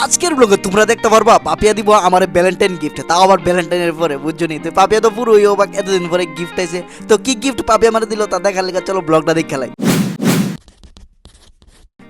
আজকের ব্লগে তোমরা দেখতে পারবা পাপিয়া দিব আমার ভ্যালেন্টাইন গিফট, তাও আবার ভ্যালেন্টাইনের পরে, বুঝছো নি? তো পাপিয়া তো পুরোই অবাক, এতদিন পরে গিফট আইছে। তো কি গিফট পাপিয়া আমার দিল তা দেখার লেগে চলো ব্লগটা দেখে খেলাই।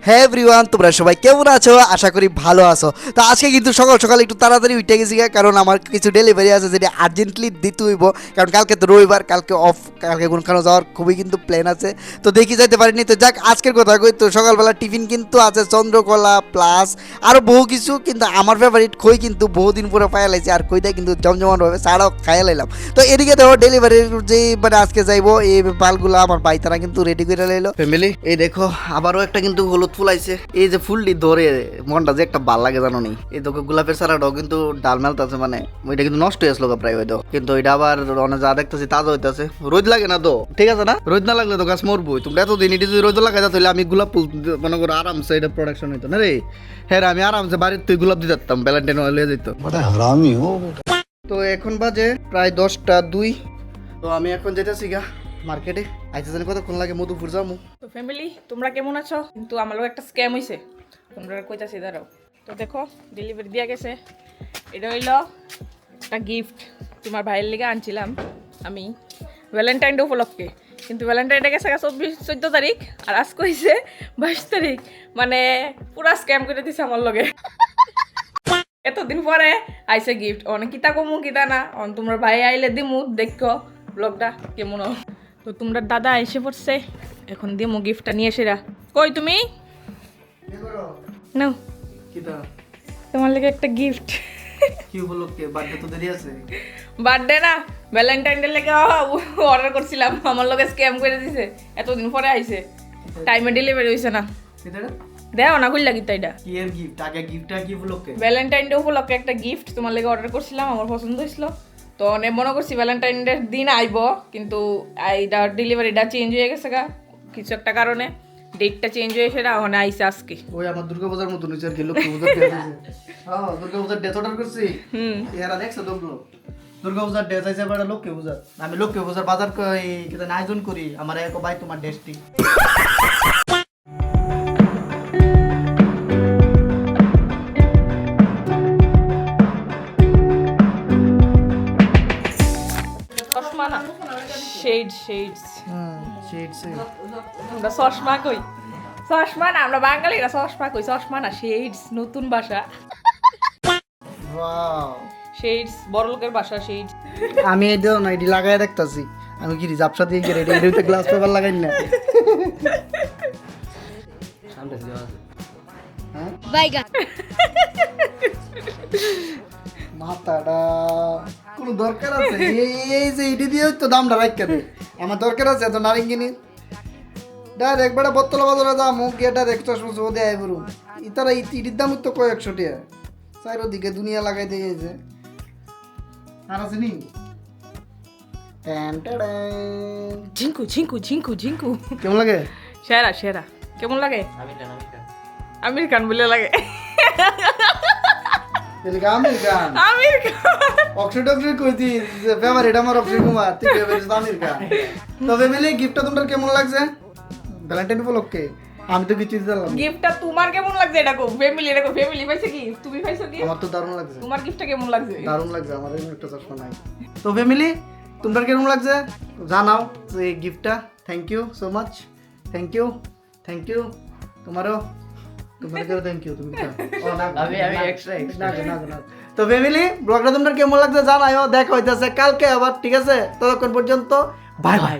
হ্যাঁ এভরিওয়ান, তোমরা সবাই কেমন আছো? আশা করি ভালো আছো। তো আজকে কিন্তু সকাল সকাল একটু তাড়াতাড়ি উঠে গেছি, কারণ আমার কিছু ডেলিভারি আছে যেটা আর্জেন্টলি দিতে হইব, কারণ কালকে তো রবিবার, কালকে অফ, কালকে কোনখানে যাওয়ার খুবই কিন্তু প্ল্যান আছে। তো দেখি যাইতে পারিনি। তো যাক, আজকের কথা কই, তো সকালবেলা টিফিন কিন্তু আছে চন্দ্রকলা প্লাস আরও বহু কিছু, কিন্তু আমার ফেভারিট খই কিন্তু বহুদিন পরে পাইয়া লাইছি, আর খইটা কিন্তু জমজমাটভাবে ছাড়াও খাইয়া লাইলাম। তো এদিকে দেখো ডেলিভারির যে মানে আজকে যাইবো এই পালগুলো আমার ভাই তারা কিন্তু রেডি করে লাইলো। ফ্যামিলি এই দেখো আবারও একটা কিন্তু হলুদ ফুল আইছে। এই যে ফুলটি ধরে মনটা যে একটা ভাল লাগে জানো নি। এই দেখো গোলাপের সারাটাও কিন্তু ডাল মেলতেছে, মানে ওইটা কিন্তু নষ্ট হয়ে আসলো প্রায় হয়তো, কিন্তু ওইটা আবার অনেক যা দেখতেছি তাজা হইতেছে। রোদ লাগে না তো, ঠিক আছে না? রোদ না লাগলে তো গাছ মরবো। তোমরা এতদিন এটি যদি রোদ লাগাই তাহলে আমি গোলাপ ফুল মনে করো আরামসে এটা প্রোডাকশন হইতো না রে। হ্যাঁ আমি আরামসে বাড়ির তুই গোলাপ দিয়ে দিতাম, ভ্যালেন্টাইন হয়ে যেত। তো এখন বাজে প্রায় 10টা 2। তো আমি এখন যেতেছি গা মার্কেটে। আইতে জানি কতক্ষণ লাগে, মধুপুর যাবো। তো ফ্যামিলি তোমরা কেমন আছো? কিন্তু আমার লোক একটা স্ক্যাম হয়েছে, তোমরা কইতাছি দাঁড়াও। তো দেখো ডেলিভারি দিয়া গেছে, এটা হইল একটা গিফট তোমার ভাইয়ের লিগে আনছিলাম আমি ভ্যালেন্টাইন ডে উপলক্ষে। কিন্তু ভ্যালেন্টাইন ডে গেছে 14 তারিখ, আর আজ কইছে 22 তারিখ। মানে পুরা স্ক্যাম করে দিছে আমার লগে। এতদিন পরে আইসে গিফট, অনেক কিতা কমু কিতা না, তোমার ভাই আইলে দিমু, দেখো ব্লগটা কেমন। তো তোমরা দাদা এসে পড়ছে, এখন দিমু গিফটটা নিয়ে এসেরা। কই তুমি নাও, তোমার লাগে একটা গিফট। কি উপলক্ষে? বার্থডে তো দেরি আছে। বার্থডে না, ভ্যালেন্টাইন ডে লেগে অর্ডার করছিলাম, আমার লগে স্ক্যাম করে দিছে। এতদিন পরে আইছে, টাইমে ডেলিভারি হইছে না। দেও না কই লাগি তাইটা কি এর গিফট? আগে গিফটটা কি উপলক্ষে? ভ্যালেন্টাইন ডে উপলক্ষে একটা গিফট তোমার লেগে অর্ডার করছিলাম, আমার পছন্দ হয়েছিল। তো অনেক মনে করছি ভ্যালেন্টাইন ডে দিন আইব, কিন্তু এইটা ডেলিভারিটা চেঞ্জ হয়ে গেছে গা কিছু একটা কারণে, ডেটটা চেঞ্জ হয়ে সেটা ওখানে আইসে আজকে। ওই আমার দুর্গাপূজার মতো নিচে আর কি, লক্ষ্মী পূজার ডেট আছে। হ্যাঁ দুর্গাপূজার ডেট অর্ডার করছি। এরা দেখছো তোমরা দুর্গাপূজার ডেট আছে, আবার লক্ষ্মী পূজার। আমি লক্ষ্মী পূজার বাজার কিটা আয়োজন করি, আমার এক ভাই তোমার ডেস্টি। চশমা না, শেডস শেডস। আমরা চশমা কই, চশমা না, আমরা বাঙালিরা চশমা কই, চশমা না শেডস, নতুন ভাষা। ওয়াও, শেডস বড় লোকের ভাষা, শেডস। আমি এই দাও না, এটি লাগাই দেখতাছি। আমি কি জাপসা দিয়ে গেলে এটিতে গ্লাস পেপার লাগাই না। হ্যাঁ বাইগা মাথাটা কোনো দরকার আছে? এই যে এটি দিয়ে তো দামটা রাখতে দে। আমার দরকার আছে এত নারিঙ্গিনি ডাইরেক্ট বেড়া বোতল বাজারে যা মুখ গিয়ে ডাইরেক্ট চশমা চো দেয় বরু ইতারা ইটির দাম তো কয়েকশো টাকা, চারিদিকে দুনিয়া লাগাই দিয়েছে। আর আছে নি ঝিঙ্কু ঝিঙ্কু ঝিঙ্কু ঝিঙ্কু কেমন লাগে? সেরা সেরা। কেমন লাগে? আমির খান বলে লাগে। আমির খান, আমির খান অক্ষয় টক্ষয় কইতি ফেভারিট আমার অক্ষয় কুমার, তুই ফেভারিট আমির খান। তবে মিলে গিফটটা তোমার কেমন লাগছে ভ্যালেন্টাইন উপলক্ষে? আমি তো কিছু দিলাম। গিফটটা তোমার কেমন লাগছে? এটা কো ফ্যামিলি, এটা কো ফ্যামিলি পাইছে কি? তুমি পাইছো কি? আমার তো দারুণ লাগছে। তোমার গিফটটা কেমন লাগছে? দারুণ লাগছে, আমার এমন একটা চশমা নাই। তো ফ্যামিলি তোমার কেমন লাগছে জানাও এই গিফটটা। Thank you so much, thank you thank you. তোমারও তোমাদেরকেও থ্যাংক ইউ। তুমি আমি এক্সট্রা না। তো ফ্যামিলি ব্লগটা তোমার কেমন লাগছে জানাও, দেখা হইতেছে কালকে আবার, ঠিক আছে? ততক্ষণ পর্যন্ত বাই বাই।